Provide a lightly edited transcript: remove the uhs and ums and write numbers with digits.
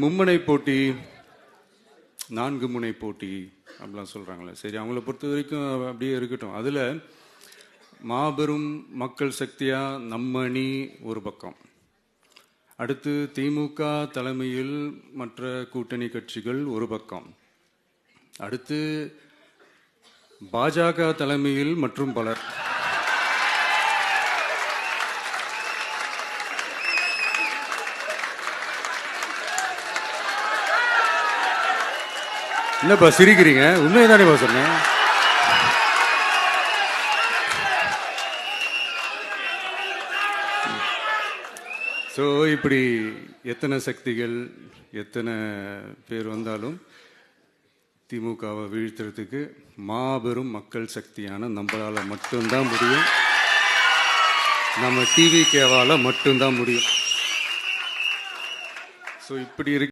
மும்முனை போட்டி, 4 முனை போட்டி அப்படிலாம் சொல்கிறாங்களே, சரி அவங்கள பொறுத்த வரைக்கும் அப்படியே இருக்கட்டும். அதில் மாபெரும் மக்கள் சக்தியாக நம்ம அணி ஒரு பக்கம், அடுத்து திமுக தலைமையில் மற்ற கூட்டணி கட்சிகள் ஒரு பக்கம், அடுத்து பாஜக தலைமையில் மற்றும் பலர். என்னப்பா சிரிக்கிறீங்க? உண்மையை தானேப்பா சொன்னேன். ஸோ இப்படி எத்தனை சக்திகள் எத்தனை பேர் வந்தாலும் திமுகவை வீழ்த்துறதுக்கு மாபெரும் மக்கள் சக்தியான நம்மளால் மட்டும்தான் முடியும். நம்ம டிவிகேவால் மட்டும்தான் முடியும். ஸோ இப்படி இருக்கு.